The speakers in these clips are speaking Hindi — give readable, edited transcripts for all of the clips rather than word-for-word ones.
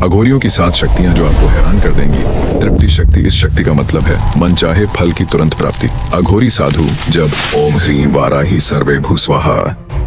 अघोरियों की 7 शक्तियां जो आपको हैरान कर देंगी। तृप्ति शक्ति। इस शक्ति का मतलब है मनचाहे फल की तुरंत प्राप्ति। अघोरी साधु जब ओम ह्रीं वाराही सर्वे भूस्वाहा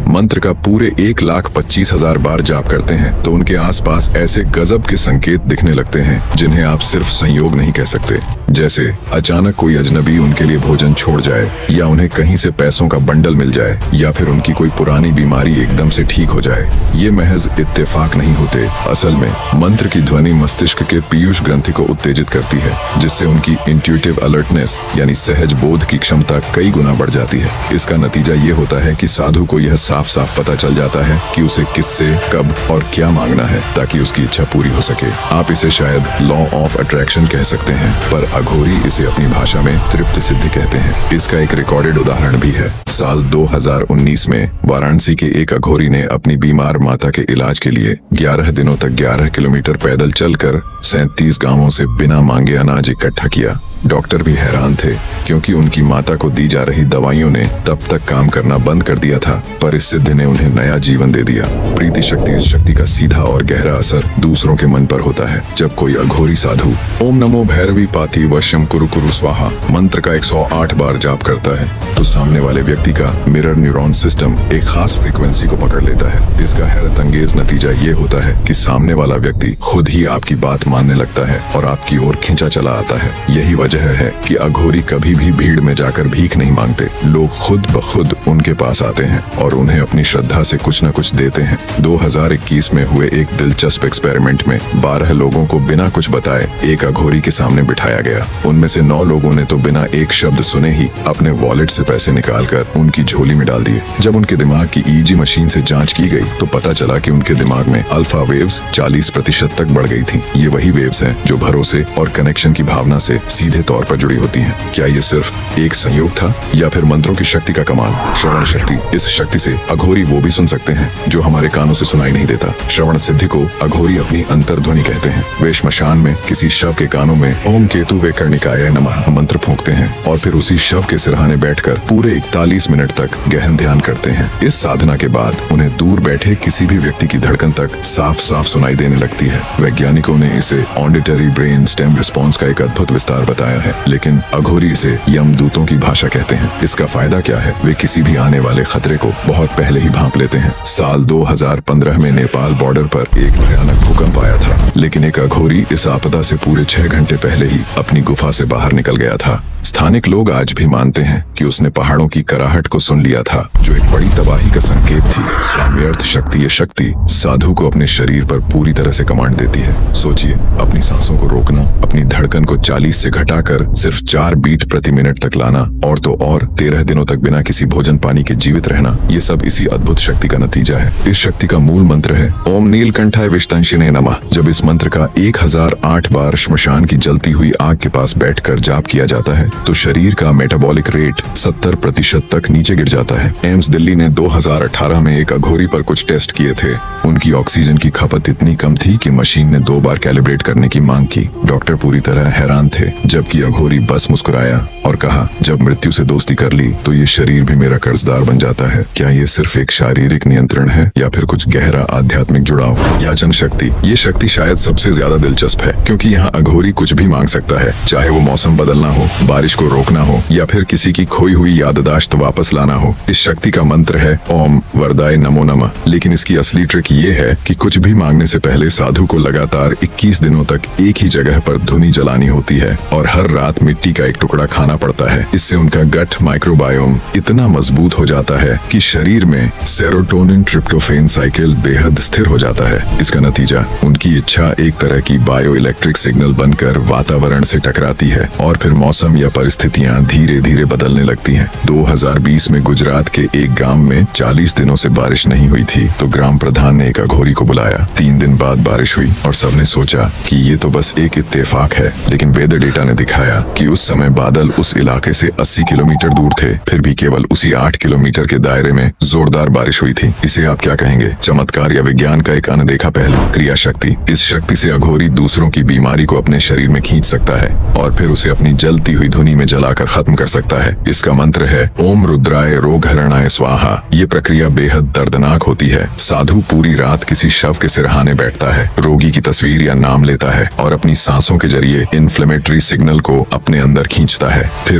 मंत्र का पूरे 1,25,000 बार जाप करते हैं तो उनके आसपास ऐसे गजब के संकेत दिखने लगते हैं जिन्हें आप सिर्फ संयोग नहीं कह सकते। जैसे अचानक कोई अजनबी उनके लिए भोजन छोड़ जाए, या उन्हें कहीं से पैसों का बंडल मिल जाए, या फिर उनकी कोई पुरानी बीमारी एकदम से ठीक हो जाए। ये महज इत्तेफाक नहीं होते। असल में मंत्र की ध्वनि मस्तिष्क के पीयूष ग्रंथि को उत्तेजित करती है, जिससे उनकी इंट्यूटिव अलर्टनेस यानी सहज बोध की क्षमता कई गुना बढ़ जाती है। इसका नतीजा ये होता है कि साधु को यह साफ साफ पता चल जाता है कि उसे किससे, कब और क्या मांगना है ताकि उसकी इच्छा पूरी हो सके। आप इसे शायद लॉ ऑफ अट्रैक्शन कह सकते हैं, पर अघोरी इसे अपनी भाषा में तृप्ति सिद्धि कहते हैं। इसका एक रिकॉर्डेड उदाहरण भी है। साल 2019 में वाराणसी के एक अघोरी ने अपनी बीमार माता के इलाज के लिए 11 दिनों तक 11 किलोमीटर पैदल चलकर 37 गांवों से बिना मांगे अनाज इकट्ठा किया। डॉक्टर भी हैरान थे, क्योंकि उनकी माता को दी जा रही दवाइयों ने तब तक काम करना बंद कर दिया था, पर इस सिद्धि ने उन्हें नया जीवन दे दिया। प्रीति शक्ति। इस शक्ति का सीधा और गहरा असर दूसरों के मन पर होता है। जब कोई अघोरी साधु ओम नमो भैरवी पाति वशम कुरु कुरु स्वाहा मंत्र का 108 बार जाप करता है तो सामने वाले व्यक्ति का मिरर न्यूरॉन सिस्टम एक खास फ्रीक्वेंसी को पकड़ लेता है। इसका हैरत अंगेज नतीजा ये होता है कि सामने वाला व्यक्ति खुद ही आपकी बात मानने लगता है और आपकी ओर खींचा चला आता है। यही वजह है कि अघोरी कभी भी भीड़ में जाकर भीख नहीं मांगते। लोग खुद ब खुद उनके पास आते हैं और उन्हें अपनी श्रद्धा से कुछ न कुछ देते हैं। 2021 में हुए एक दिलचस्प एक्सपेरिमेंट में 12 लोगों को बिना कुछ बताए एक अघोरी के सामने बिठाया गया। उनमें से 9 लोगों ने तो बिना एक शब्द सुने ही अपने वॉलेट से पैसे निकालकर उनकी झोली में डाल दिए। जब उनके दिमाग की ईईजी मशीन से जांच की गई तो पता चला कि उनके दिमाग में अल्फा वेव्स 40% तक बढ़ गई थी। ये वही वेव्स हैं जो भरोसे और कनेक्शन की भावना से सीधे तौर पर जुड़ी होती हैं। क्या ये सिर्फ एक संयोग था या फिर मंत्रों की शक्ति का कमाल? श्रवण शक्ति। इस शक्ति से अघोरी वो भी सुन सकते हैं जो हमारे कानों से सुनाई नहीं देता। श्रवण सिद्धि को अघोरी अपनी अंतर्ध्वनि कहते हैं। वे श्मशान में किसी शव के कानों में ओम केतु वे कर्णिकाय नमः मंत्र फूंकते हैं और फिर उसी शव के सिरहाने बैठकर पूरे 41 मिनट तक गहन ध्यान करते हैं। इस साधना के बाद उन्हें दूर बैठे किसी भी व्यक्ति की धड़कन तक साफ साफ सुनाई देने लगती है। वैज्ञानिकों ने इसे ऑडिटरी ब्रेन स्टेम रिस्पॉन्स का एक अद्भुत विस्तार बताया है, लेकिन अघोरी इसे यमदूतों की भाषा कहते हैं। इसका फायदा क्या है? वे किसी भी आने वाले खतरे को बहुत पहले ही भांप लेते हैं। साल 2015 में नेपाल बॉर्डर पर एक भयानक भूकंप आया था, लेकिन एक अघोरी इस आपदा से पूरे 6 घंटे पहले ही अपनी गुफा से बाहर निकल गया था। स्थानिक लोग आज भी मानते हैं कि उसने पहाड़ों की कराहट को सुन लिया था, जो एक बड़ी तबाही का संकेत थी। स्वाम्यर्थ शक्ति। ये शक्ति साधु को अपने शरीर पर पूरी तरह से कमांड देती है। सोचिए, अपनी सांसों को रोकना, अपनी धड़कन को 40 से घटाकर सिर्फ 4 बीट प्रति मिनट तक लाना, और तो और 13 दिनों तक बिना किसी भोजन पानी के जीवित रहना, ये सब इसी अद्भुत शक्ति का नतीजा है। इस शक्ति का मूल मंत्र है ओम नीलकंठाय विष्टंशिने नमः। जब इस मंत्र का 1008 बार श्मशान की जलती हुई आग के पास बैठकर जाप किया जाता है तो शरीर का मेटाबॉलिक रेट 70% तक नीचे गिर जाता है। एम्स दिल्ली ने 2018 में एक अघोरी पर कुछ टेस्ट किए थे। उनकी ऑक्सीजन की खपत इतनी कम थी कि मशीन ने 2 बार कैलिब्रेट करने की मांग की। डॉक्टर पूरी तरह हैरान थे, जबकि अघोरी बस मुस्कुराया और कहा, जब मृत्यु से दोस्ती कर ली तो ये शरीर भी मेरा कर्जदार बन जाता है। क्या ये सिर्फ एक शारीरिक नियंत्रण है या फिर कुछ गहरा आध्यात्मिक जुड़ाव? याचन शक्ति। ये शक्ति शायद सबसे ज्यादा दिलचस्प है, क्योंकि यहाँ अघोरी कुछ भी मांग सकता है, चाहे वो मौसम बदलना हो, बारिश को रोकना हो, या फिर किसी की खोई हुई याददाश्त वापस लाना हो। इस शक्ति का मंत्र है ओम वरदाय नमो नमः। लेकिन इसकी असली ट्रिक ये है कि कुछ भी मांगने से पहले साधु को लगातार 21 दिनों तक एक ही जगह पर धुनी जलानी होती है और हर रात मिट्टी का एक टुकड़ा खाना पड़ता है। इससे उनका गट माइक्रोबायोम इतना मजबूत हो जाता है कि शरीर में सेरोटोनिन ट्रिप्टोफेन साइकिल बेहद स्थिर हो जाता है। इसका नतीजा, उनकी इच्छा एक तरह की बायो इलेक्ट्रिक सिग्नल बनकर वातावरण से टकराती है और फिर मौसम या परिस्थितियां धीरे धीरे बदलने लगती हैं। 2020 में गुजरात के एक गांव में 40 दिनों से बारिश नहीं हुई थी, तो ग्राम प्रधान ने एक अघोरी को बुलाया। 3 दिन बाद बारिश हुई और सबने सोचा कि ये तो बस एक इत्तेफाक है, लेकिन वेदर डेटा ने दिखाया कि उस समय बादल उस इलाके से 80 किलोमीटर दूर थे, फिर भी केवल उसी 8 किलोमीटर के दायरे में जोरदार बारिश हुई थी। इसे आप क्या कहेंगे? चमत्कार या विज्ञान का एक अनदेखा पहलू? क्रिया शक्ति। इस शक्ति से अघोरी दूसरों की बीमारी को अपने शरीर में खींच सकता है और फिर उसे अपनी जलती हुई धुनी में जलाकर खत्म कर सकता है। इसका मंत्र है ओम रुद्राय रोगहरणाय स्वाहा। ये प्रक्रिया बेहद दर्दनाक होती है। साधु पूरी रात किसी शव के सिरहाने बैठता है, रोगी की तस्वीर या नाम लेता है और अपनी सांसों के जरिए इन्फ्लेमेटरी सिग्नल को अपने अंदर खींचता है। फिर